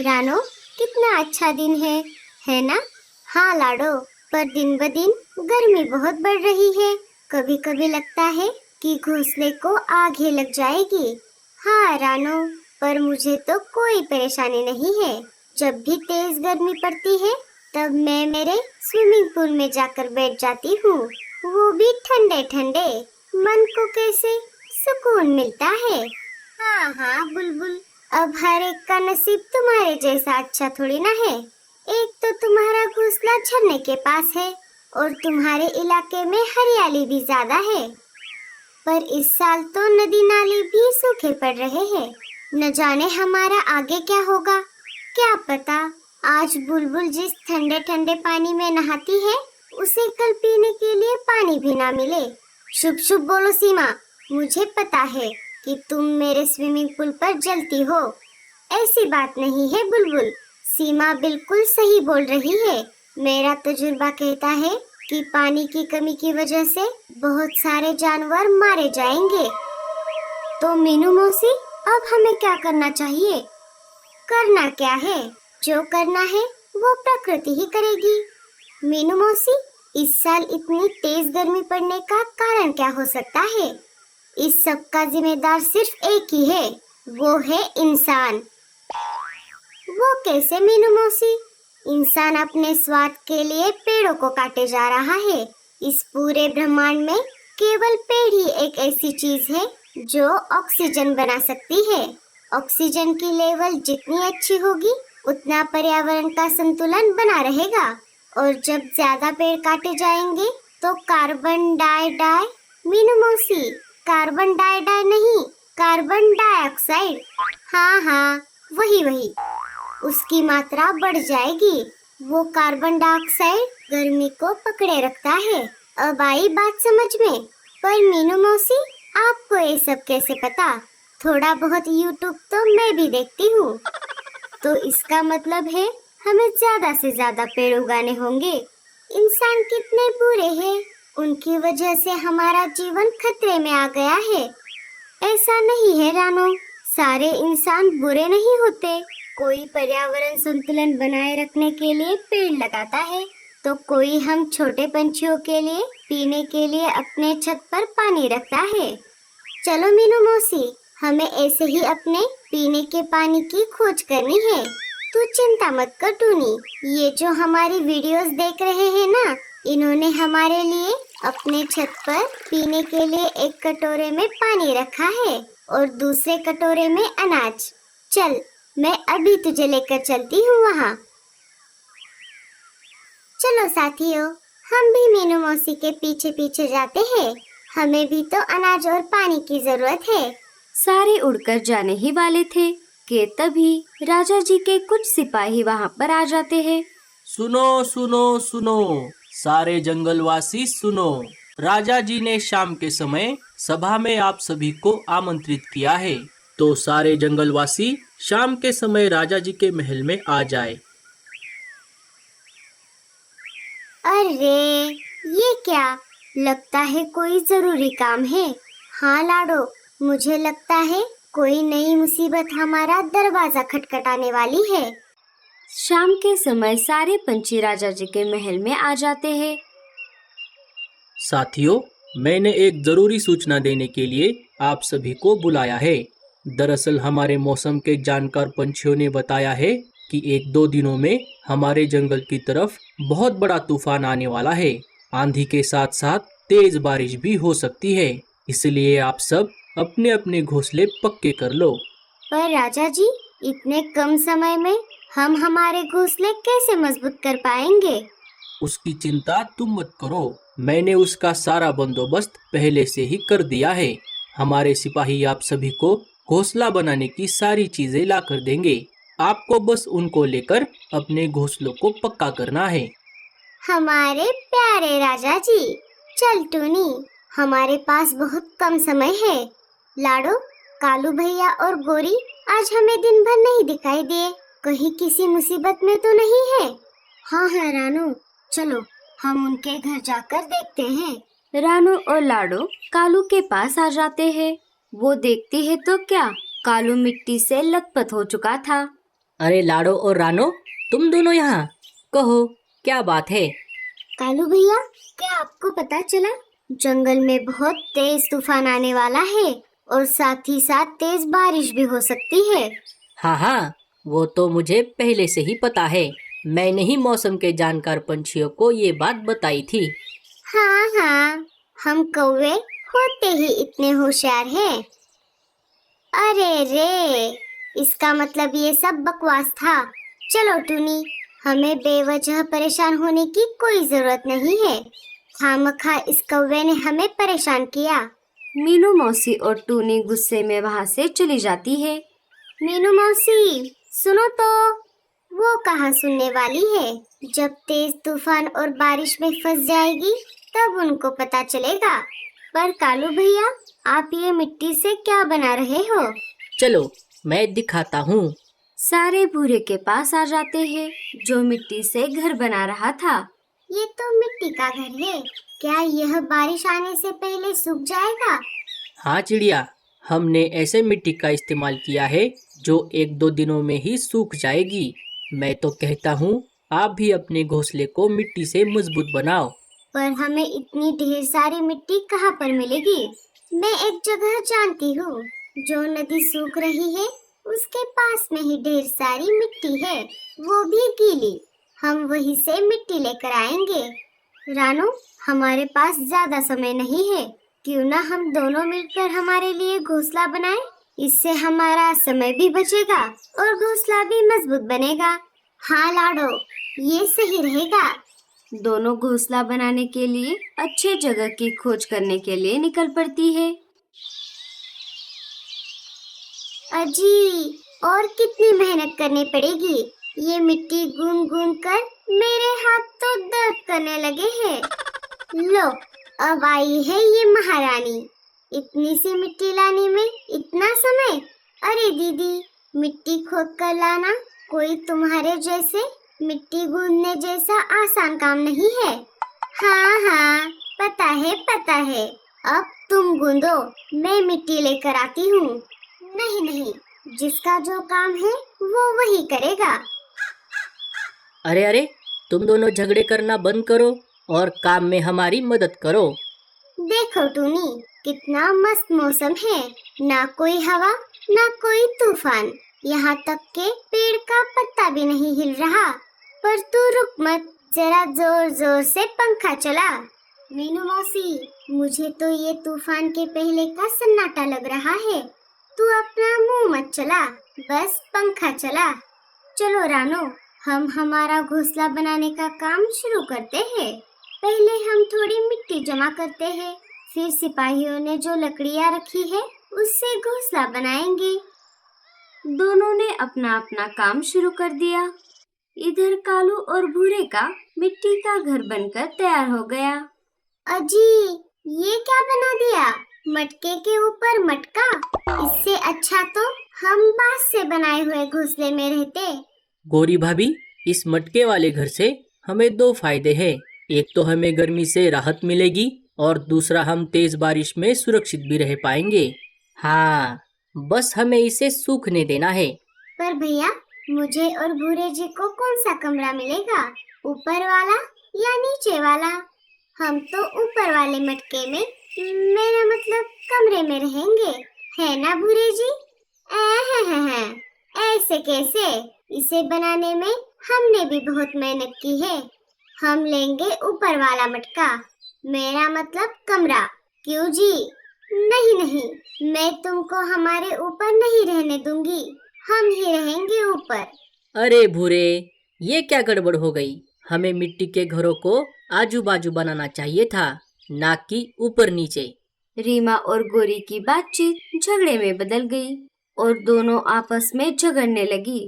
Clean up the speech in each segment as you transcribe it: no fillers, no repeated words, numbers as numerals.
रानो, कितना अच्छा दिन है ना? हाँ लाडो, पर दिन ब दिन गर्मी बहुत बढ़ रही है। कभी कभी लगता है कि घोंसले को आग ही लग जाएगी। हाँ रानो, पर मुझे तो कोई परेशानी नहीं है। जब भी तेज गर्मी पड़ती है तब मैं मेरे स्विमिंग पूल में जाकर बैठ जाती हूँ, वो भी ठंडे ठंडे। मन को कैसे सुकून मिलता है। हाँ हाँ बुलबुल, अब हर एक का नसीब तुम्हारे जैसा अच्छा थोड़ी ना है। एक तो तुम्हारा घोंसला झरने के पास है और तुम्हारे इलाके में हरियाली भी ज्यादा है। पर इस साल तो नदी नाले भी सूखे पड़ रहे हैं। न जाने हमारा आगे क्या होगा। क्या पता आज बुलबुल जिस ठंडे ठंडे पानी में नहाती है उसे कल पीने के लिए पानी भी ना मिले। शुभ शुभ बोलो सीमा, मुझे पता है कि तुम मेरे स्विमिंग पूल पर जलती हो। ऐसी बात नहीं है बुलबुल, सीमा बिल्कुल सही बोल रही है। मेरा तजुर्बा कहता है कि पानी की कमी की वजह से बहुत सारे जानवर मारे जाएंगे। तो मीनू मौसी, अब हमें क्या करना चाहिए? करना क्या है, जो करना है वो प्रकृति ही करेगी। मीनू मौसी, इस साल इतनी तेज गर्मी पड़ने का कारण क्या हो सकता है? इस सब का जिम्मेदार सिर्फ एक ही है, वो है इंसान। वो कैसे मीनू मौसी? इंसान अपने स्वार्थ के लिए पेड़ों को काटे जा रहा है। इस पूरे ब्रह्मांड में केवल पेड़ ही एक ऐसी चीज है जो ऑक्सीजन बना सकती है। ऑक्सीजन की लेवल जितनी अच्छी होगी उतना पर्यावरण का संतुलन बना रहेगा। और जब ज्यादा पेड़ काटे जाएंगे तो कार्बन डाई मीनू मौसी, कार्बन डाई नहीं, कार्बन डाइऑक्साइड, हाँ वही उसकी मात्रा बढ़ जाएगी। वो कार्बन डाइऑक्साइड गर्मी को पकड़े रखता है। अब आई बात समझ में। पर मीनू मौसी, आपको ये सब कैसे पता? थोड़ा बहुत यूट्यूब तो मैं भी देखती हूँ। तो इसका मतलब है हमें ज्यादा से ज्यादा पेड़ उगाने होंगे। इंसान कितने बुरे हैं, उनकी वजह से हमारा जीवन खतरे में आ गया है। ऐसा नहीं है रानो, सारे इंसान बुरे नहीं होते। कोई पर्यावरण संतुलन बनाए रखने के लिए पेड़ लगाता है तो कोई हम छोटे पंछियों के लिए पीने के लिए अपने छत पर पानी रखता है। चलो मीनू मौसी, हमें ऐसे ही अपने पीने के पानी की खोज करनी है। तू चिंता मत कर टूनी, ये जो हमारी वीडियोस देख रहे हैं ना, इन्होंने हमारे लिए अपने छत पर पीने के लिए एक कटोरे में पानी रखा है और दूसरे कटोरे में अनाज। चल, मैं अभी तुझे लेकर चलती हूँ वहाँ। चलो साथियों, हम भी मीनू मौसी के पीछे पीछे जाते हैं। हमें भी तो अनाज और पानी की जरूरत है। सारे उड़कर जाने ही वाले थे कि तभी राजा जी के कुछ सिपाही वहाँ पर आ जाते हैं। सुनो सुनो सुनो, सारे जंगलवासी सुनो। राजा जी ने शाम के समय सभा में आप सभी को आमंत्रित किया है। तो सारे जंगलवासी शाम के समय राजा जी के महल में आ जाए। अरे ये क्या, लगता है कोई जरूरी काम है। हाँ लाडो, मुझे लगता है कोई नई मुसीबत हमारा दरवाजा खटखटाने वाली है। शाम के समय सारे पंछी राजा जी के महल में आ जाते हैं। साथियों, मैंने एक जरूरी सूचना देने के लिए आप सभी को बुलाया है। दरअसल हमारे मौसम के जानकार पंछियों ने बताया है कि 1-2 दिनों में हमारे जंगल की तरफ बहुत बड़ा तूफान आने वाला है। आंधी के साथ साथ तेज बारिश भी हो सकती है, इसलिए आप सब अपने अपने घोंसले पक्के कर लो। पर राजा जी, इतने कम समय में हम हमारे घोंसले कैसे मजबूत कर पाएंगे? उसकी चिंता तुम मत करो, मैंने उसका सारा बंदोबस्त पहले से ही कर दिया है। हमारे सिपाही आप सभी को घोंसला बनाने की सारी चीजें ला कर देंगे। आपको बस उनको लेकर अपने घोंसलों को पक्का करना है। हमारे प्यारे राजा जी, चल टूनी, हमारे पास बहुत कम समय है। लाडो, कालू भैया और गोरी आज हमें दिन भर नहीं दिखाई दिए, कहीं किसी मुसीबत में तो नहीं है? हाँ रानू, चलो हम उनके घर जाकर देखते हैं। रानू और लाडो कालू के पास आ जाते हैं। वो देखती है तो क्या, कालू मिट्टी से लथपथ हो चुका था। अरे लाडो और रानो, तुम दोनों यहाँ, कहो क्या बात है? कालू भैया, क्या आपको पता चला जंगल में बहुत तेज तूफान आने वाला है और साथ ही साथ तेज बारिश भी हो सकती है। हाँ हाँ, वो तो मुझे पहले से ही पता है। मैंने ही मौसम के जानकार पंछियों को ये बात बताई थी। हाँ हाँ, हम कौवे होते ही इतने होशियार हैं। अरे रे, इसका मतलब ये सब बकवास था। चलो टूनी, हमें बेवजह परेशान होने की कोई जरूरत नहीं है। खामखा इस कौवे ने हमें परेशान किया। मीनू मौसी और टूनी गुस्से में वहाँ से चली जाती है। मीनू मौसी, सुनो तो, वो कहाँ सुनने वाली है। जब तेज तूफान और बारिश में फंस जाएगी तब उनको पता चलेगा। पर कालू भैया, आप ये मिट्टी से क्या बना रहे हो? चलो मैं दिखाता हूँ। सारे भूरे के पास आ जाते हैं जो मिट्टी से घर बना रहा था। ये तो मिट्टी का घर है। क्या यह बारिश आने से पहले सूख जाएगा? हाँ चिड़िया, हमने ऐसे मिट्टी का इस्तेमाल किया है जो 1-2 दिनों में ही सूख जाएगी। मैं तो कहता हूँ आप भी अपने घोंसले को मिट्टी से मजबूत बनाओ। पर हमें इतनी ढेर सारी मिट्टी कहाँ पर मिलेगी? मैं एक जगह जानती हूँ, जो नदी सूख रही है उसके पास में ही ढेर सारी मिट्टी है, वो भी गीली। हम वहीं से मिट्टी लेकर आएंगे। रानू, हमारे पास ज्यादा समय नहीं है, क्यों ना हम दोनों मिलकर हमारे लिए घोंसला बनाएं? इससे हमारा समय भी बचेगा और घोंसला भी मजबूत बनेगा। हाँ लाडो, ये सही रहेगा। दोनों घोंसला बनाने के लिए अच्छे जगह की खोज करने के लिए निकल पड़ती है। अजी, और कितनी मेहनत करनी पड़ेगी? ये मिट्टी गूंद गूंद कर मेरे हाथ तो दर्द करने लगे हैं। लो, अब आई है ये महारानी। इतनी सी मिट्टी लाने में इतना समय? अरे दीदी, मिट्टी खोद कर लाना कोई तुम्हारे जैसे मिट्टी गूंदने जैसा आसान काम नहीं है। हाँ हाँ, पता है पता है। अब तुम गूंदो, मैं मिट्टी लेकर आती हूँ। नहीं नहीं, जिसका जो काम है वो वही करेगा। अरे अरे, तुम दोनों झगड़े करना बंद करो और काम में हमारी मदद करो। देखो टूनी, कितना मस्त मौसम है। ना कोई हवा, ना कोई तूफान, यहाँ तक के पेड़ का पत्ता भी नहीं हिल रहा। पर तू रुक मत, जरा जोर जोर से पंखा चला। मीनू मौसी, मुझे तो ये तूफान के पहले का सन्नाटा लग रहा है। तू अपना मुंह मत चला, बस पंखा चला। चलो रानो, हम हमारा घोंसला बनाने का काम शुरू करते हैं। पहले हम थोड़ी मिट्टी जमा करते हैं, फिर सिपाहियों ने जो लकड़ियाँ रखी है उससे घोंसला बनाएंगे। दोनों ने अपना अपना काम शुरू कर दिया। इधर कालू और भूरे का मिट्टी का घर बनकर तैयार हो गया। अजी, ये क्या बना दिया? मटके के ऊपर मटका। इससे अच्छा तो हम बांस से बनाए हुए घोंसले में रहते। गौरी भाभी, इस मटके वाले घर से हमें 2 फायदे हैं। एक तो हमें गर्मी से राहत मिलेगी और दूसरा हम तेज बारिश में सुरक्षित भी रह पाएंगे। हाँ, बस हमें इसे सूखने देना है। पर भैया, मुझे और भूरे जी को कौन सा कमरा मिलेगा? ऊपर वाला या नीचे वाला? हम तो ऊपर वाले मटके में, मेरा मतलब कमरे में रहेंगे, है ना भूरे जी? ऐसे कैसे? इसे बनाने में हमने भी बहुत मेहनत की है। हम लेंगे ऊपर वाला मटका, मेरा मतलब कमरा। क्यों जी? नहीं नहीं, मैं तुमको हमारे ऊपर नहीं रहने दूंगी, हम ही रहेंगे ऊपर। अरे भूरे, ये क्या गड़बड़ हो गई? हमें मिट्टी के घरों को आजू बाजू बनाना चाहिए था, ना कि ऊपर नीचे। रीमा और गोरी की बातचीत झगड़े में बदल गई और दोनों आपस में झगड़ने लगी।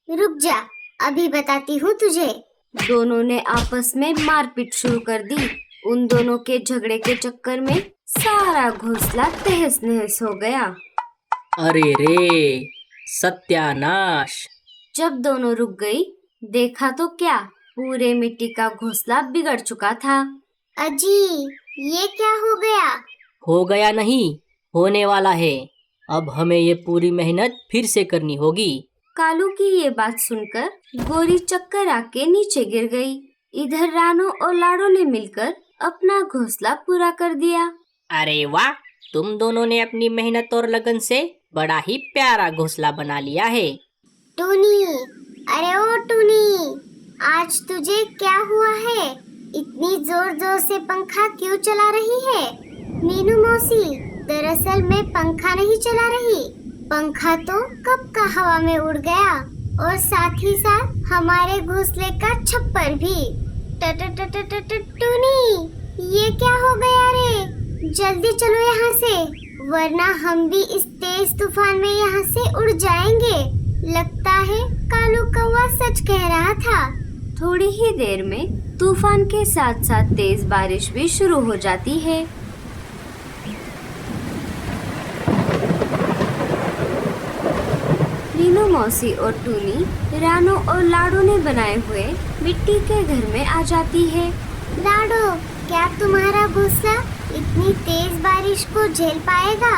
रुक जा, अभी बताती हूँ तुझे। दोनों ने आपस में मारपीट शुरू कर दी। उन दोनों के झगड़े के चक्कर में सारा घोंसला तहस नहस हो गया। अरे रे, सत्यानाश! जब दोनों रुक गई, देखा तो क्या, पूरे मिट्टी का घोंसला बिगड़ चुका था। अजी, ये क्या हो गया? हो गया नहीं, होने वाला है। अब हमें ये पूरी मेहनत फिर से करनी होगी। कालू की ये बात सुनकर गोरी चक्कर आके नीचे गिर गई। इधर रानो और लाडो ने मिलकर अपना घोंसला पूरा कर दिया। अरे वाह, तुम दोनों ने अपनी मेहनत और लगन से बड़ा ही प्यारा घोंसला बना लिया है। टूनी, अरे ओ टूनी, आज तुझे क्या हुआ है? इतनी जोर जोर से पंखा क्यों चला रही है? मीनू मौसी, दरअसल मैं पंखा नहीं चला रही, पंखा तो कब का हवा में उड़ गया और साथ ही साथ हमारे घोंसले का छप्पर भी। टूनी, ये क्या हो गया रे? जल्दी चलो यहाँ से, वरना हम भी इस तेज तूफान में यहाँ से उड़ जाएंगे। लगता है कालू कौवा सच कह रहा था। थोड़ी ही देर में तूफान के साथ साथ तेज बारिश भी शुरू हो जाती है। मीनू मौसी और टूनी रानो और लाडो ने बनाए हुए मिट्टी के घर में आ जाती है। लाडो, क्या तुम्हारा घोंसला इतनी तेज बारिश को झेल पाएगा?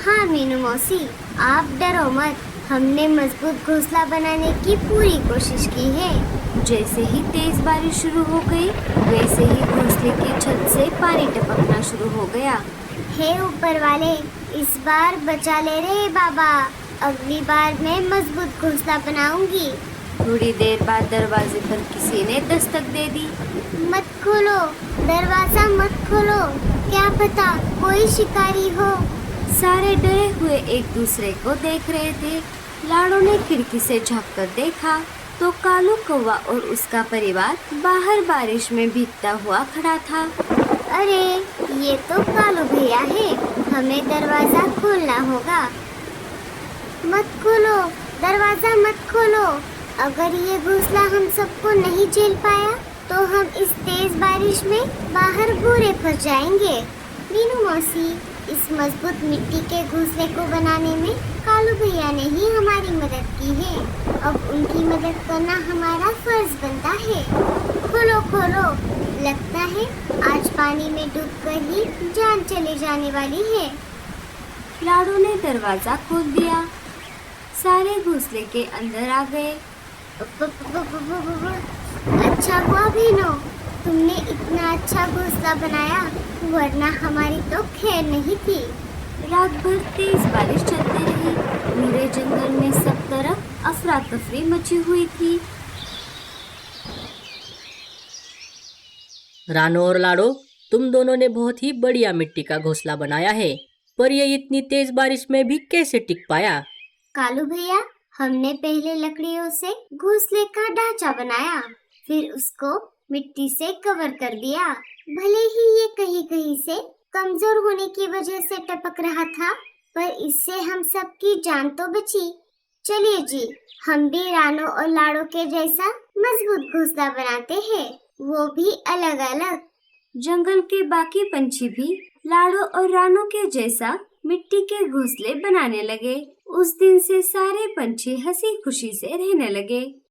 हाँ मीनू मौसी, आप डरो मत, हमने मजबूत घोंसला बनाने की पूरी कोशिश की है। जैसे ही तेज बारिश शुरू हो गई, वैसे ही घोंसले की छत से पानी टपकना शुरू हो गया। हे ऊपर वाले, इस बार बचा ले रे बाबा, अगली बार मैं मजबूत घोंसला बनाऊंगी। थोड़ी देर बाद दरवाजे पर किसी ने दस्तक दे दी। मत खोलो, दरवाजा मत खोलो, क्या पता कोई शिकारी हो। सारे डरे हुए एक दूसरे को देख रहे थे। लाडो ने खिड़की से झांककर देखा तो कालू कौवा और उसका परिवार बाहर बारिश में भीगता हुआ खड़ा था। अरे ये तो कालू भैया है, हमें दरवाजा खोलना होगा। मत खोलो, दरवाजा मत खोलो, अगर ये घोंसला हम सबको नहीं झेल पाया तो हम इस तेज बारिश में बाहर बुरे फंस जाएंगे। मीनू मौसी, इस मजबूत मिट्टी के घोंसले को बनाने में कालू भैया ने ही हमारी मदद की है, अब उनकी मदद करना हमारा फर्ज बनता है। खोलो खोलो, लगता है आज पानी में डूबकर ही जान चले जाने वाली है। लाडो ने दरवाजा खोल दिया। सारे घोंसले के अंदर आ गए। अच्छा हुआ भीनो, तुमने इतना अच्छा घोंसला बनाया, वरना हमारी तो खैर नहीं थी। रात भर तेज बारिश चलती रही। पूरे जंगल में सब तरफ अफरा तफरी मची हुई थी। रानो और लाडो, तुम दोनों ने बहुत ही बढ़िया मिट्टी का घोंसला बनाया है, पर ये इतनी तेज बारिश में भी कैसे टिक पाया? कालू भैया, हमने पहले लकड़ियों से घोंसले का ढांचा बनाया, फिर उसको मिट्टी से कवर कर दिया। भले ही ये कहीं कहीं से कमजोर होने की वजह से टपक रहा था, पर इससे हम सबकी जान तो बची। चलिए जी, हम भी रानो और लाडो के जैसा मजबूत घोंसला बनाते हैं, वो भी अलग अलग। जंगल के बाकी पंछी भी लाडो और रानो के जैसा मिट्टी के घोंसले बनाने लगे। उस दिन से सारे पंछी हंसी खुशी से रहने लगे।